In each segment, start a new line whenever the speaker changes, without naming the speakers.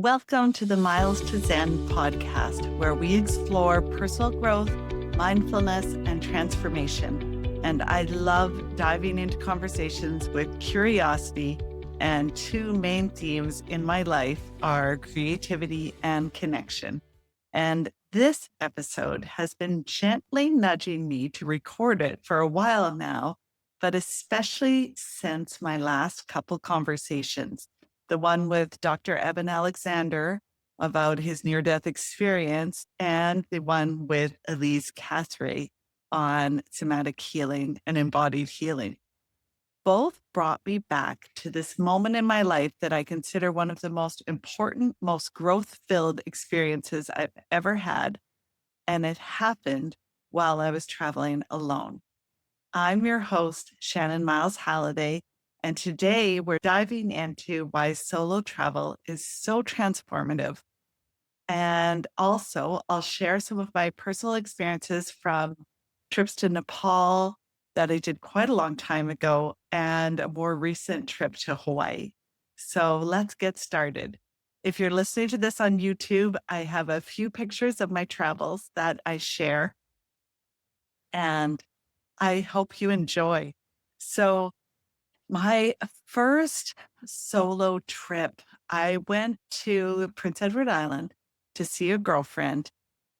Welcome to the Miles to Zen podcast, where we explore personal growth, mindfulness, and transformation. And I love diving into conversations with curiosity, and two main themes in my life are creativity and connection. And this episode has been gently nudging me to record it for a while now, but especially since my last couple conversations. The one with Dr. Eben Alexander about his near-death experience, and the one with Elise Cathray on somatic healing and embodied healing. Both brought me back to this moment in my life that I consider one of the most important, most growth-filled experiences I've ever had. And it happened while I was traveling alone. I'm your host, Shannon Miles Halliday, and today we're diving into why solo travel is so transformative. And also, I'll share some of my personal experiences from trips to Nepal that I did quite a long time ago and a more recent trip to Hawaii. So let's get started. If you're listening to this on YouTube, I have a few pictures of my travels that I share, and I hope you enjoy. So my first solo trip, I went to Prince Edward Island to see a girlfriend,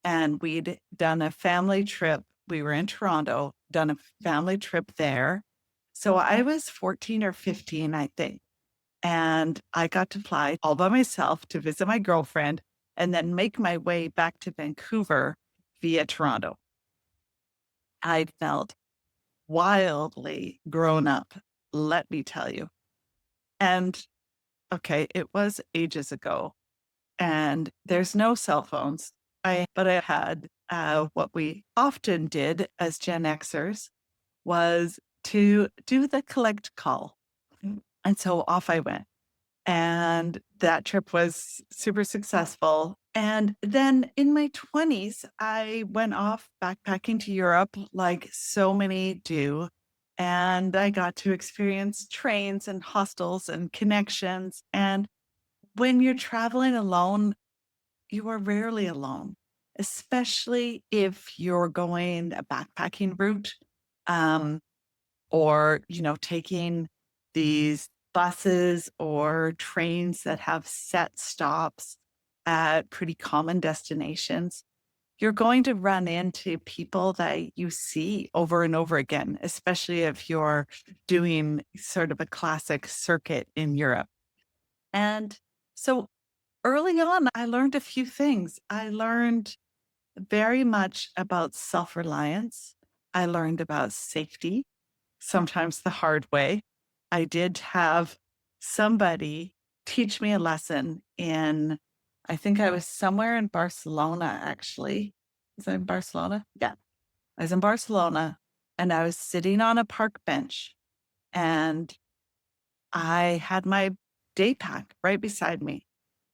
and we'd done a family trip. We were in Toronto, done a family trip there. So I was 14 or 15, I think. And I got to fly all by myself to visit my girlfriend and then make my way back to Vancouver via Toronto. I felt wildly grown up, let me tell you. And okay, it was ages ago, and there's no cell phones. But I had what we often did as Gen Xers was to do the collect call. And so off I went. And that trip was super successful. And then in my 20s, I went off backpacking to Europe like so many do. And I got to experience trains and hostels and connections. And when you're traveling alone, you are rarely alone, especially if you're going a backpacking route, um, or, taking these buses or trains that have set stops at pretty common destinations. You're going to run into people that you see over and over again, especially if you're doing sort of a classic circuit in Europe. And so early on, I learned a few things. I learned very much about self-reliance. I learned about safety, sometimes the hard way. I did have somebody teach me a lesson I think I was somewhere in Barcelona, actually. Was I in Barcelona? Yeah. I was in Barcelona, and I was sitting on a park bench, and I had my day pack right beside me.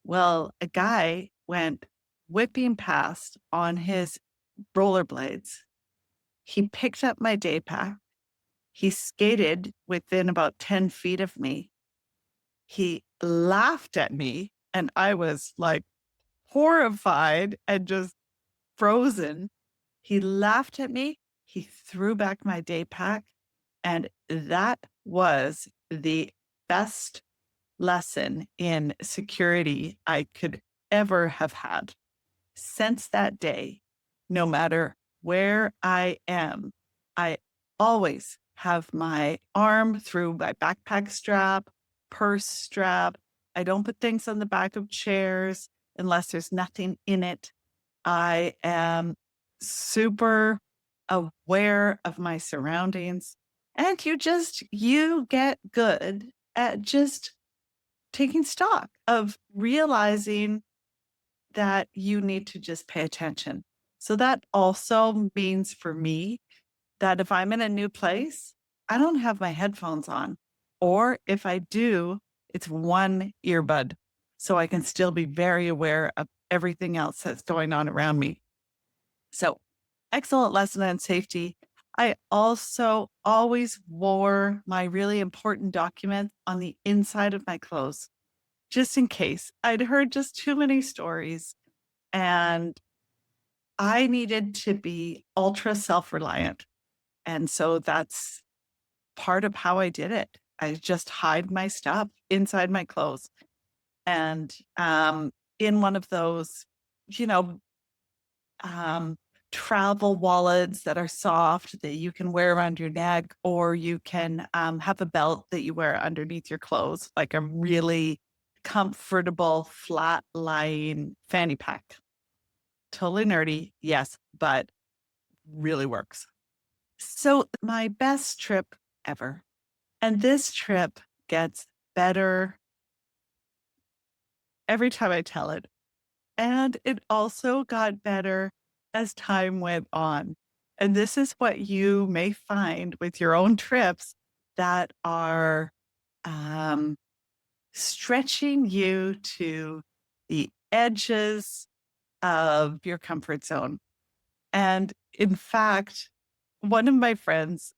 Well, a guy went whipping past on his rollerblades. He picked up my day pack. He skated within about 10 feet of me. He laughed at me, and I was like horrified and just frozen. He laughed at me. He threw back my day pack. And that was the best lesson in security I could ever have had. Since that day, no matter where I am, I always have my arm through my backpack strap, purse strap. I don't put things on the back of chairs unless there's nothing in it. I am super aware of my surroundings. And you get good at just taking stock of realizing that you need to just pay attention. So that also means for me that if I'm in a new place, I don't have my headphones on. Or if I do, it's one earbud. So I can still be very aware of everything else that's going on around me. So excellent lesson on safety. I also always wore my really important documents on the inside of my clothes. just in case. I'd heard just too many stories, and I needed to be ultra self-reliant. And so that's part of how I did it. I just hide my stuff inside my clothes. And in one of those, you know, um, travel wallets that are soft that you can wear around your neck, or you can have a belt that you wear underneath your clothes, like a really comfortable, flat lying fanny pack. Totally nerdy, yes, but really works. So, my best trip ever. And this trip gets better every time I tell it. And it also got better as time went on. And this is what you may find with your own trips that are um, stretching you to the edges of your comfort zone. And in fact, one of my friends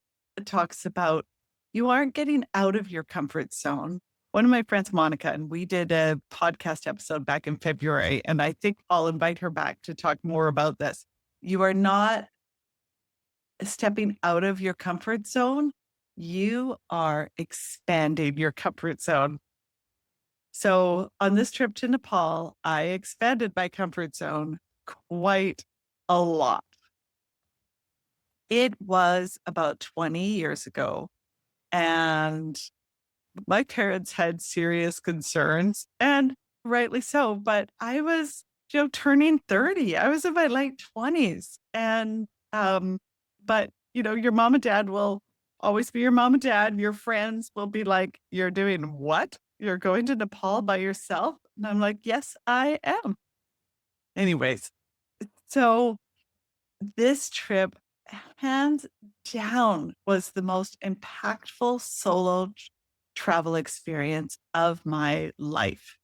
talks about you aren't getting out of your comfort zone. One of my friends, Monica, and we did a podcast episode back in February, and I think I'll invite her back to talk more about this. You are not stepping out of your comfort zone. You are expanding your comfort zone. So on this trip to Nepal, I expanded my comfort zone quite a lot. It was about 20 years ago, and my parents had serious concerns, and rightly so. But I was, turning 30. I was in my late 20s. And, but, your mom and dad will always be your mom and dad. Your friends will be like, "You're doing what? You're going to Nepal by yourself?" And I'm like, "Yes, I am." Anyways, so this trip, hands down, was the most impactful solo travel experience of my life.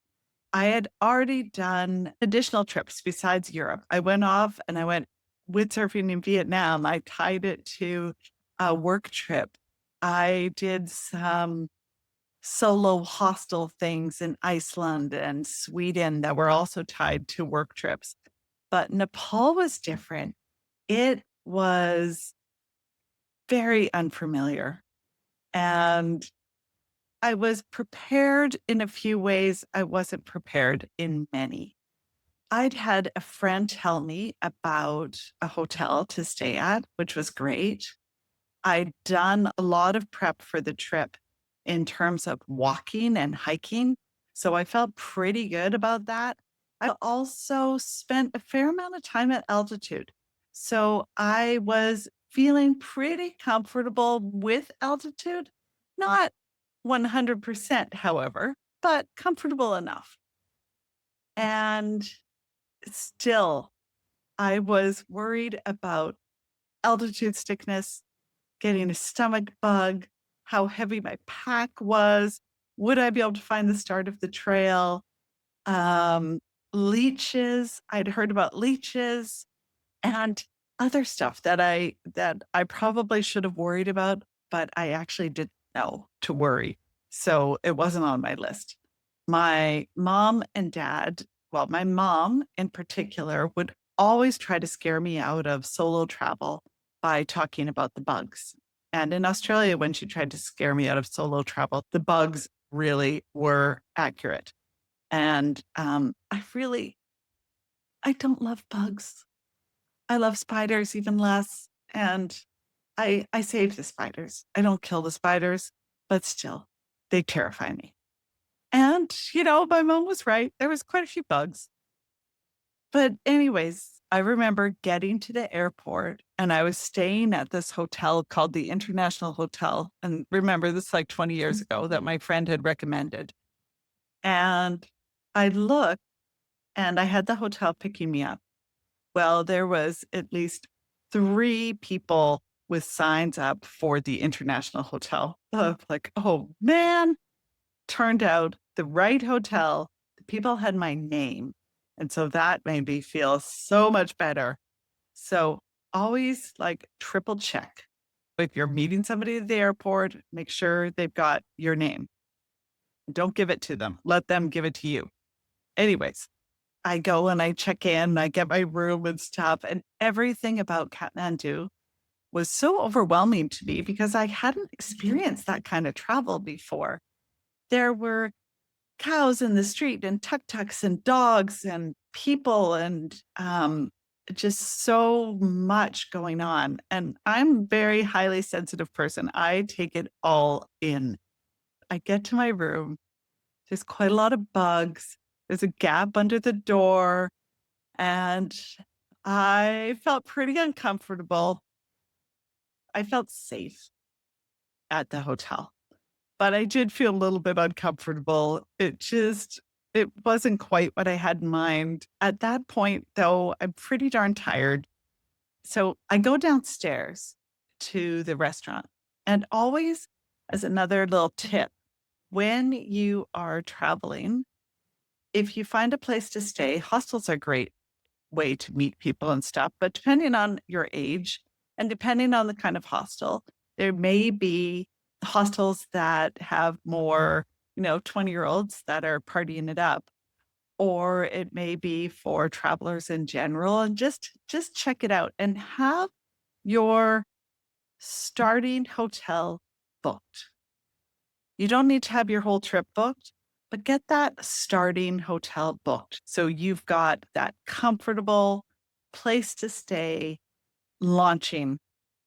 I had already done additional trips besides Europe. I went off and I went windsurfing in Vietnam. I tied it to a work trip. I did some solo hostel things in Iceland and Sweden that were also tied to work trips. But Nepal was different. It was very unfamiliar. And I was prepared in a few ways. I wasn't prepared in many. I'd had a friend tell me about a hotel to stay at, which was great. I'd done a lot of prep for the trip in terms of walking and hiking. So I felt pretty good about that. I also spent a fair amount of time at altitude. So I was feeling pretty comfortable with altitude, not 100%, however, but comfortable enough. And still, I was worried about altitude sickness, getting a stomach bug, how heavy my pack was. Would I be able to find the start of the trail? Um, Leeches. I'd heard about leeches and other stuff that I probably should have worried about, but I actually didn't know to worry. So it wasn't on my list. My mom and dad, well, my mom in particular, would always try to scare me out of solo travel by talking about the bugs. And in Australia, when she tried to scare me out of solo travel, the bugs really were accurate. And I don't love bugs. I love spiders even less. And I save the spiders. I don't kill the spiders, but still, they terrify me. And, my mom was right. There was quite a few bugs. But anyways, I remember getting to the airport and I was staying at this hotel called the International Hotel. And remember, this is like 20 years ago that my friend had recommended. And I looked and I had the hotel picking me up. Well, there was at least 3 people with signs up for the International Hotel. Like, oh man, turned out the right hotel. The people had my name. And so that made me feel so much better. So always like triple check. If you're meeting somebody at the airport, make sure they've got your name. Don't give it to them. Let them give it to you. Anyways, I go and I check in, I get my room and stuff. And everything about Kathmandu was so overwhelming to me because I hadn't experienced that kind of travel before. There were cows in the street and tuk-tuks and dogs and people and just so much going on. And I'm a very highly sensitive person. I take it all in. I get to my room. There's quite a lot of bugs. There's a gap under the door. And I felt pretty uncomfortable. I felt safe at the hotel, but I did feel a little bit uncomfortable. It wasn't quite what I had in mind. At that point, though, I'm pretty darn tired. So I go downstairs to the restaurant. And always, as another little tip, when you are traveling, if you find a place to stay, hostels are a great way to meet people and stuff. But depending on your age and depending on the kind of hostel, there may be hostels that have more, 20-year-olds that are partying it up, or it may be for travelers in general. And just check it out and have your starting hotel booked. You don't need to have your whole trip booked, but get that starting hotel booked. So you've got that comfortable place to stay launching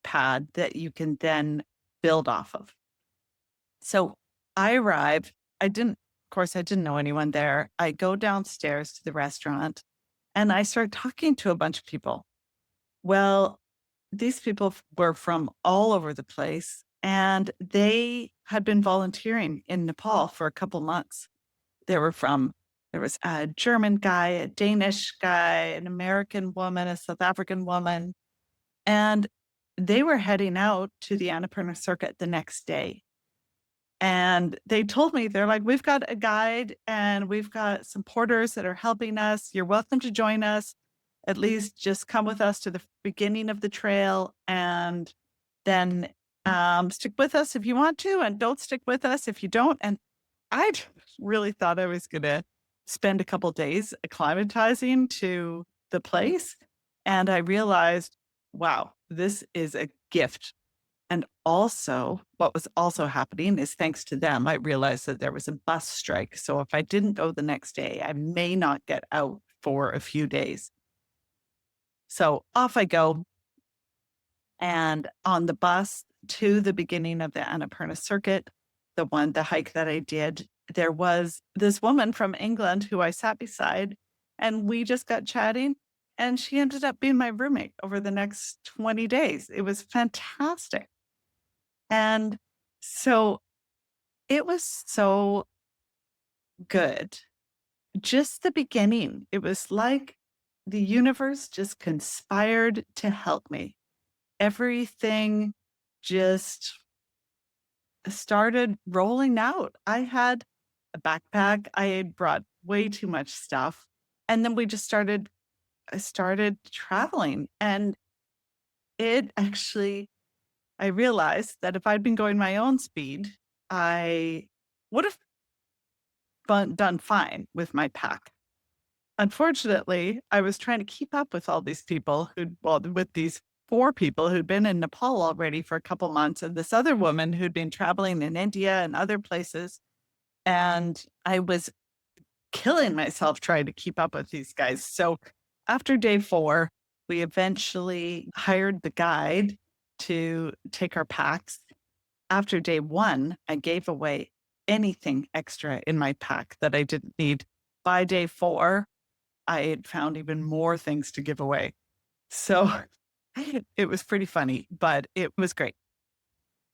pad that you can then build off of. So I arrive. Of course, I didn't know anyone there. I go downstairs to the restaurant and I start talking to a bunch of people. Well, these people were from all over the place and they had been volunteering in Nepal for a couple months. There was a German guy, a Danish guy, an American woman, a South African woman, and they were heading out to the Annapurna Circuit the next day. And they told me, they're like, we've got a guide and we've got some porters that are helping us. You're welcome to join us. At least just come with us to the beginning of the trail and then stick with us if you want to, and don't stick with us if you don't. And I really thought I was going to spend a couple days acclimatizing to the place. And I realized, wow, this is a gift. And also, what was also happening is thanks to them, I realized that there was a bus strike. So if I didn't go the next day, I may not get out for a few days. So off I go. And on the bus to the beginning of the Annapurna Circuit, the hike that I did, there was this woman from England who I sat beside, and we just got chatting. And she ended up being my roommate over the next 20 days. It was fantastic. And so it was so good. Just the beginning, it was like the universe just conspired to help me. Everything just started rolling out. I had a backpack. I had brought way too much stuff. And then I started traveling. And I realized that if I'd been going my own speed, I would have done fine with my pack. Unfortunately, I was trying to keep up with all these people with these 4 people who'd been in Nepal already for a couple months, and this other woman who'd been traveling in India and other places. And I was killing myself trying to keep up with these guys. So after day 4, we eventually hired the guide to take our packs. After day 1, I gave away anything extra in my pack that I didn't need. By day 4, I had found even more things to give away. So it was pretty funny, but it was great.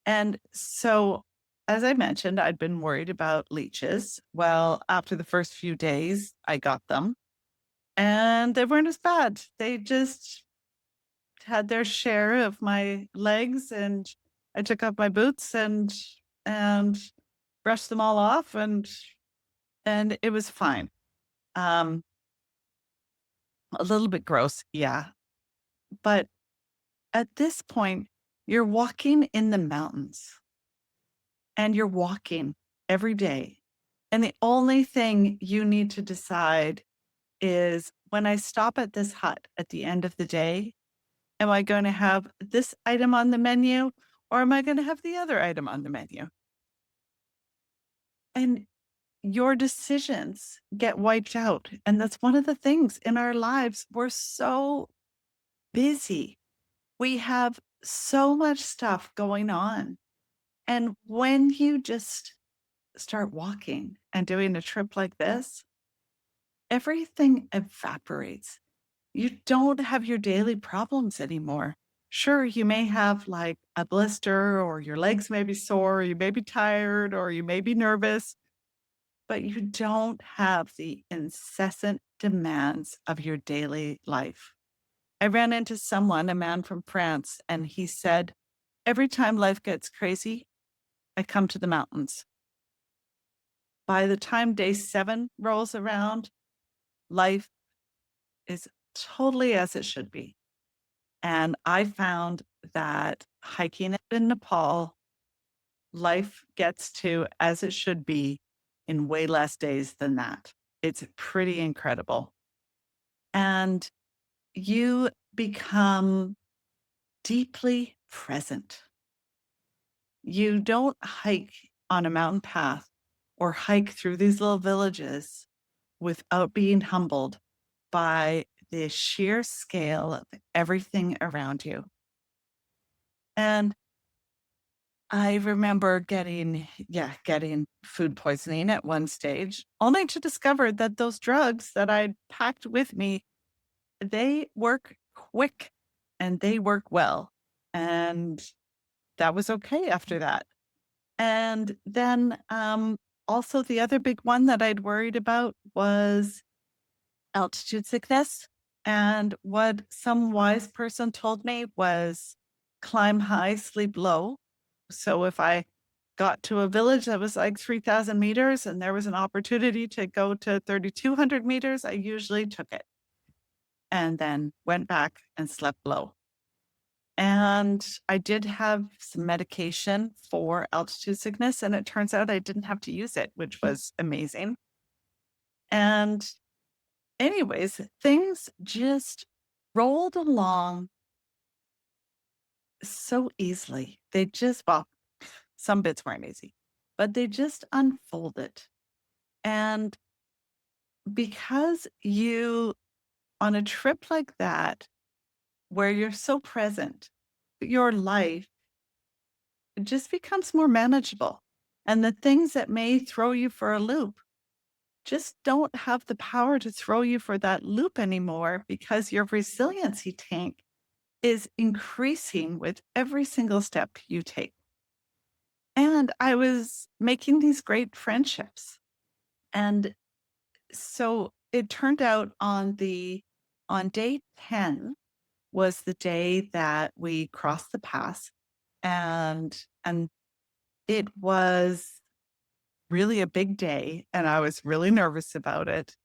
And so, as I mentioned, I'd been worried about leeches. Well, after the first few days, I got them and they weren't as bad. They just had their share of my legs, and I took off my boots and brushed them all off, and it was fine. A little bit gross, yeah. But at this point, you're walking in the mountains and you're walking every day And the only thing you need to decide is, when I stop at this hut at the end of the day, am I going to have this item on the menu, or am I going to have the other item on the menu? And your decisions get wiped out. And that's one of the things in our lives. We're so busy. We have so much stuff going on. And when you just start walking and doing a trip like this, everything evaporates. You don't have your daily problems anymore. Sure, you may have like a blister, or your legs may be sore, or you may be tired, or you may be nervous, but you don't have the incessant demands of your daily life. I ran into someone, a man from France, and he said, every time life gets crazy, I come to the mountains. By the time day 7 rolls around, life is totally as it should be. And I found that hiking in Nepal, life gets to as it should be in way less days than that. It's pretty incredible. And you become deeply present. You don't hike on a mountain path or hike through these little villages without being humbled by the sheer scale of everything around you. And I remember getting food poisoning at one stage, only to discover that those drugs that I'd packed with me, they work quick and they work well. And that was okay after that. And then also the other big one that I'd worried about was altitude sickness. And what some wise person told me was, climb high, sleep low. So if I got to a village that was like 3,000 meters and there was an opportunity to go to 3,200 meters, I usually took it and then went back and slept low. And I did have some medication for altitude sickness, and it turns out I didn't have to use it, which was amazing. And anyways, things just rolled along so easily. Well, some bits weren't easy, but they just unfolded. And because on a trip like that, where you're so present, your life just becomes more manageable. And the things that may throw you for a loop just don't have the power to throw you for that loop anymore, because your resiliency tank is increasing with every single step you take. And I was making these great friendships. And so it turned out on day 10 was the day that we crossed the pass. And it was really a big day, and I was really nervous about it.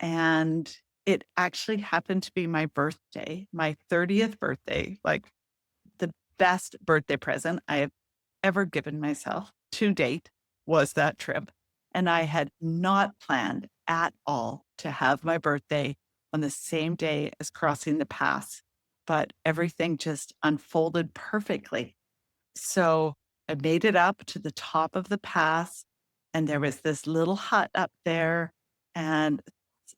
And it actually happened to be my birthday, my 30th birthday, like the best birthday present I have ever given myself to date was that trip. And I had not planned at all to have my birthday on the same day as crossing the pass, but everything just unfolded perfectly. So I made it up to the top of the pass, and there was this little hut up there, and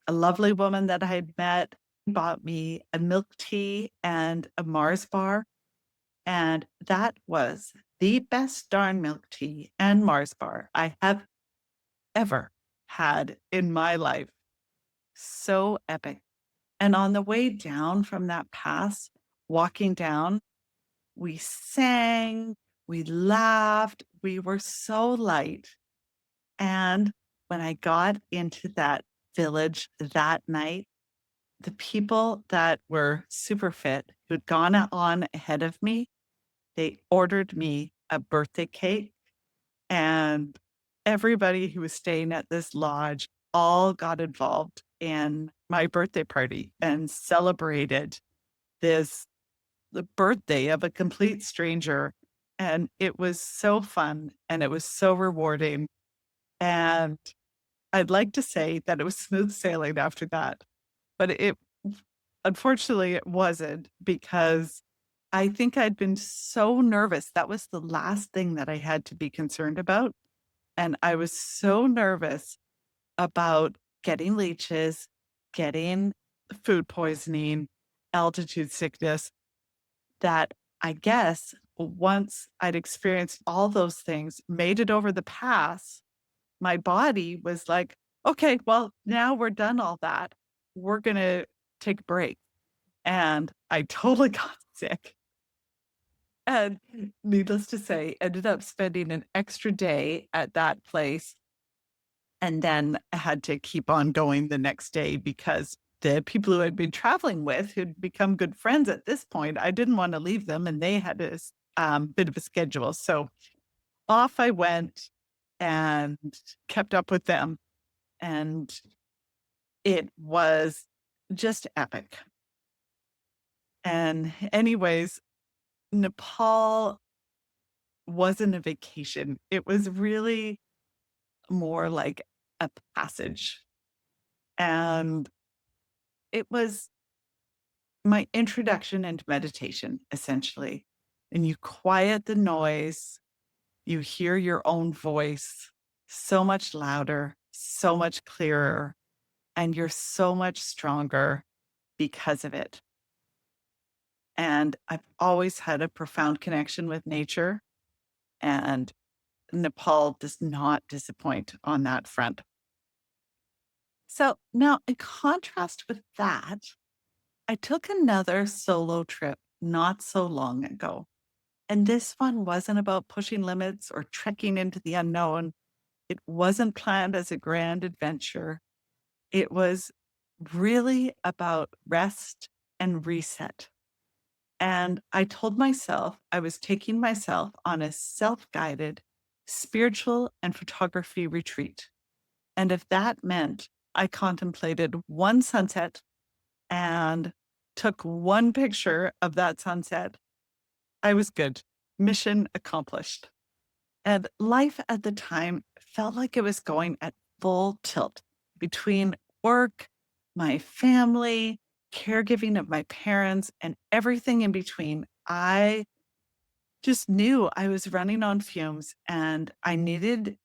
a lovely woman that I had met bought me a milk tea and a Mars bar. And that was the best darn milk tea and Mars bar I have ever had in my life. So epic. And on the way down from that pass, walking down, we sang, we laughed, we were so light. And when I got into that village that night, the people that were super fit, who'd gone on ahead of me, they ordered me a birthday cake, and everybody who was staying at this lodge all got involved in my birthday party and celebrated the birthday of a complete stranger. And it was so fun and it was so rewarding. And I'd like to say that it was smooth sailing after that, but it unfortunately it wasn't, because I think I'd been so nervous. That was the last thing that I had to be concerned about. And I was so nervous about getting leeches, getting food poisoning, altitude sickness, that I guess once I'd experienced all those things, made it over the pass, my body was like, okay, well, now we're done all that. We're going to take a break. And I totally got sick. And needless to say, ended up spending an extra day at that place, and then I had to keep on going the next day because the people who I'd been traveling with, who'd become good friends at this point, I didn't want to leave them, and they had a bit of a schedule. So off I went and kept up with them. And it was just epic. And anyways, Nepal wasn't a vacation. It was really more like a passage. And it was my introduction into meditation, essentially. And you quiet the noise, you hear your own voice so much louder, so much clearer, and you're so much stronger because of it. And I've always had a profound connection with nature, and Nepal does not disappoint on that front. So now, in contrast with that, I took another solo trip not so long ago. And this one wasn't about pushing limits or trekking into the unknown. It wasn't planned as a grand adventure. It was really about rest and reset. And I told myself I was taking myself on a self-guided spiritual and photography retreat. And if that meant I contemplated one sunset and took one picture of that sunset, I was good. Mission accomplished. And life at the time felt like it was going at full tilt between work, my family, caregiving of my parents, and everything in between. I just knew I was running on fumes and I needed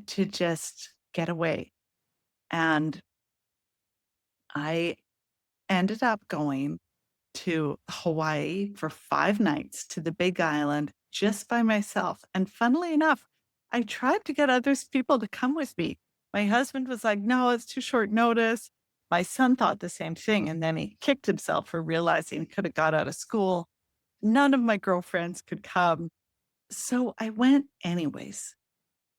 to just get away. And I ended up going to Hawaii for 5 nights to the Big Island just by myself. And funnily enough, I tried to get people to come with me. My husband was like, no, it's too short notice. My son thought the same thing. And then he kicked himself for realizing he could have got out of school. None of my girlfriends could come. So I went anyways.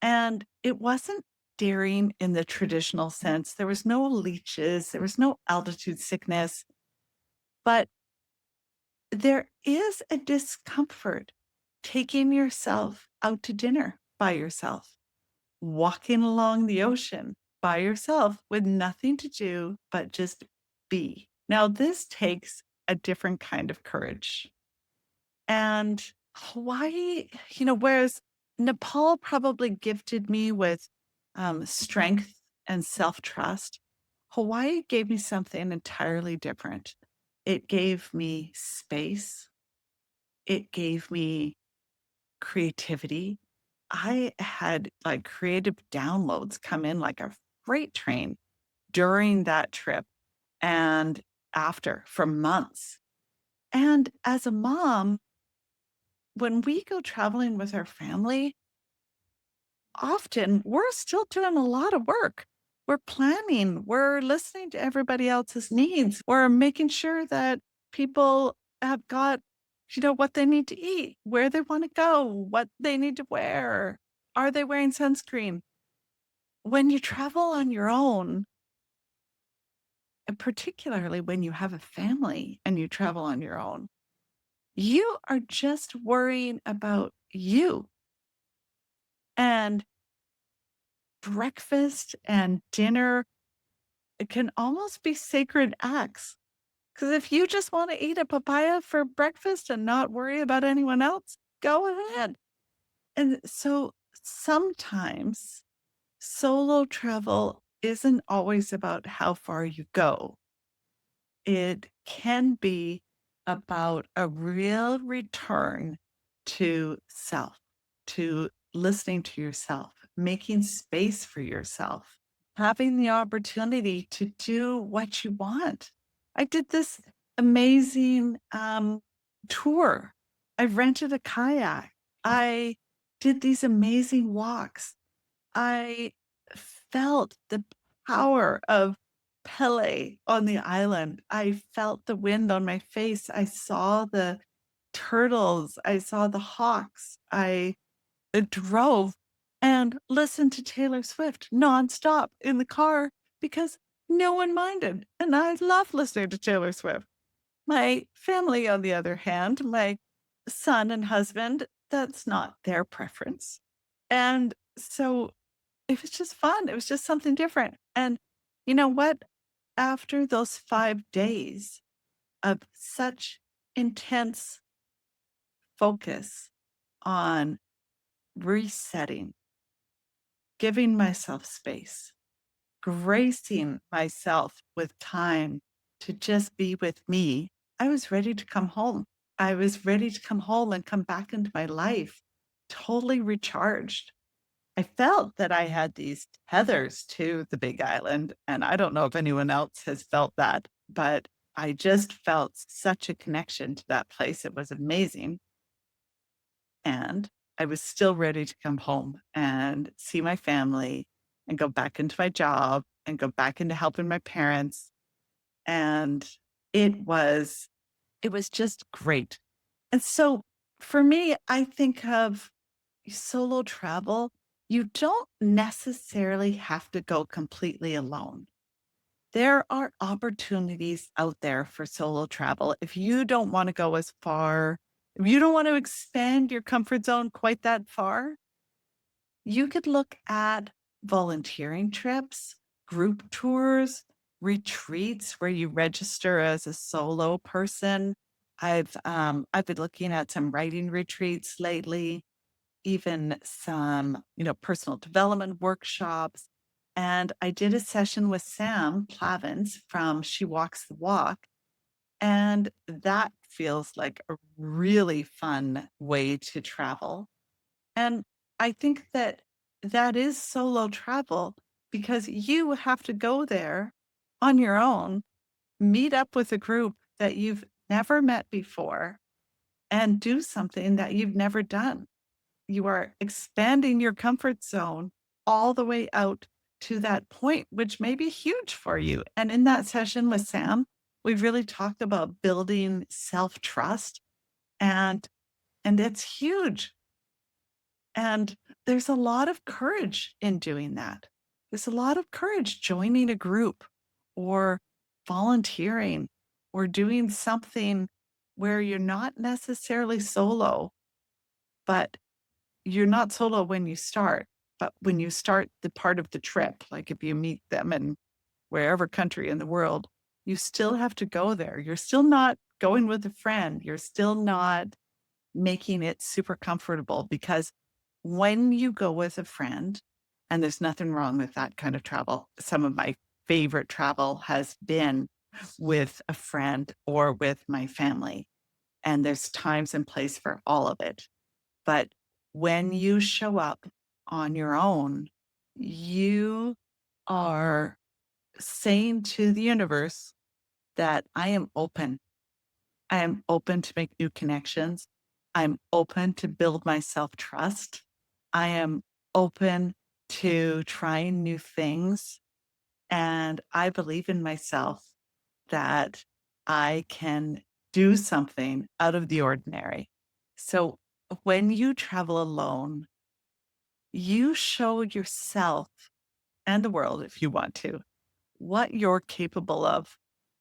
And it wasn't daring in the traditional sense. There was no leeches, there was no altitude sickness, but there is a discomfort taking yourself out to dinner by yourself, walking along the ocean by yourself with nothing to do but just be. Now, this takes a different kind of courage. And Hawaii, whereas Nepal probably gifted me with strength and self trust, Hawaii gave me something entirely different. It gave me space, it gave me creativity. I had like creative downloads come in like a freight train during that trip and after for months. And as a mom, when we go traveling with our family, often we're still doing a lot of work. We're planning, we're listening to everybody else's needs, we're making sure that people have got, what they need to eat, where they want to go, what they need to wear. Are they wearing sunscreen? When you travel on your own, and particularly when you have a family and you travel on your own, you are just worrying about you. And breakfast and dinner, it can almost be sacred acts. Because if you just want to eat a papaya for breakfast and not worry about anyone else, go ahead. And so sometimes Solo travel isn't always about how far you go. It can be about a real return to self, to listening to yourself, making space for yourself, having the opportunity to do what you want. I did this amazing tour. I rented a kayak. I did these amazing walks. I felt the power of Pele on the island. I felt the wind on my face. I saw the turtles. I saw the hawks. I drove and listened to Taylor Swift nonstop in the car because no one minded. And I love listening to Taylor Swift. My family, on the other hand, my son and husband, that's not their preference. And so it was just fun. It was just something different. And you know what? After those 5 days of such intense focus on resetting, giving myself space, gracing myself with time to just be with me, I was ready to come home. I was ready to come home and come back into my life totally recharged. I felt that I had these tethers to the Big Island, and I don't know if anyone else has felt that, but I just felt such a connection to that place. It was amazing. And I was still ready to come home and see my family and go back into my job and go back into helping my parents. And it was it was just great. And so for me, I think of solo travel, you don't necessarily have to go completely alone. There are opportunities out there for solo travel. If you don't want to go as far, if you don't want to expand your comfort zone quite that far, you could look at volunteering trips, group tours, retreats where you register as a solo person. I've been looking at some writing retreats lately, even some, personal development workshops. And I did a session with Sam Plavins from She Walks the Walk. And that feels like a really fun way to travel. And I think that that is solo travel because you have to go there on your own, meet up with a group that you've never met before, and do something that you've never done. You are expanding your comfort zone all the way out to that point, which may be huge for you. And in that session with Sam, we really talked about building self-trust and it's huge. And there's a lot of courage in doing that. There's a lot of courage joining a group or volunteering or doing something where you're not necessarily solo, but you're not solo when you start, but when you start the part of the trip, like if you meet them in wherever country in the world, you still have to go there. You're still not going with a friend. You're still not making it super comfortable because when you go with a friend, and there's nothing wrong with that kind of travel. Some of my favorite travel has been with a friend or with my family. And there's times and place for all of it. But when you show up on your own, you are saying to the universe that I am open. I am open to make new connections. I'm open to build my self trust. I am open to trying new things. And I believe in myself that I can do something out of the ordinary. So when you travel alone, you show yourself and the world, if you want to, what you're capable of.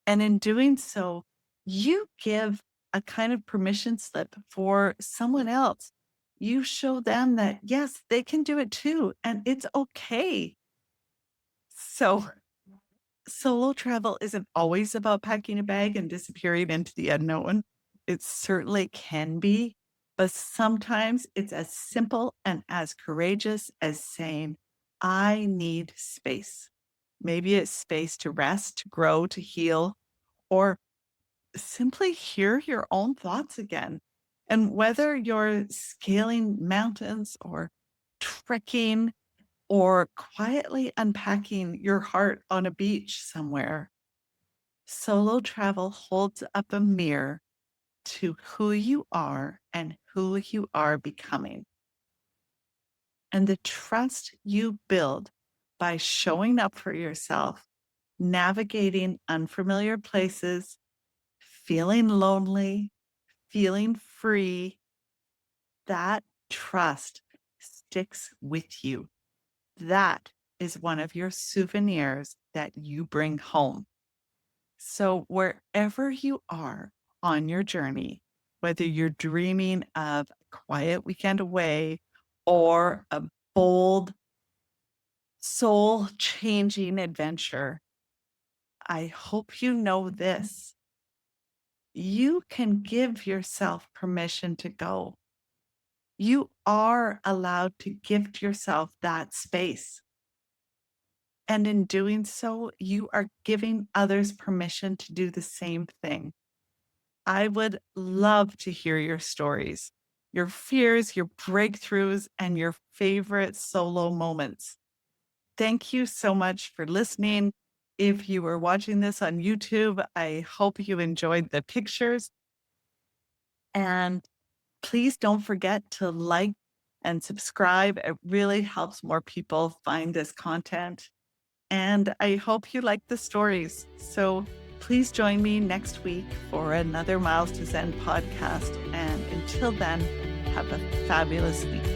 And in doing so, you give a kind of permission slip for someone else. You show them that, yes, they can do it too, and it's okay. So, solo travel isn't always about packing a bag and disappearing into the unknown. It certainly can be, but sometimes it's as simple and as courageous as saying, I need space. Maybe it's space to rest, to grow, to heal, or simply hear your own thoughts again. And whether you're scaling mountains or trekking or quietly unpacking your heart on a beach somewhere, solo travel holds up a mirror to who you are and who you are becoming. And the trust you build by showing up for yourself, navigating unfamiliar places, feeling lonely, feeling free, that trust sticks with you. That is one of your souvenirs that you bring home. So, wherever you are on your journey, whether you're dreaming of a quiet weekend away or a bold, soul changing adventure, I hope you know this. You can give yourself permission to go. You are allowed to gift yourself that space. And in doing so, you are giving others permission to do the same thing. I would love to hear your stories, your fears, your breakthroughs, and your favorite solo moments. Thank you so much for listening. If you were watching this on YouTube, I hope you enjoyed the pictures. And please don't forget to like and subscribe. It really helps more people find this content. And I hope you like the stories. So please join me next week for another Miles to Zen podcast. And until then, have a fabulous week.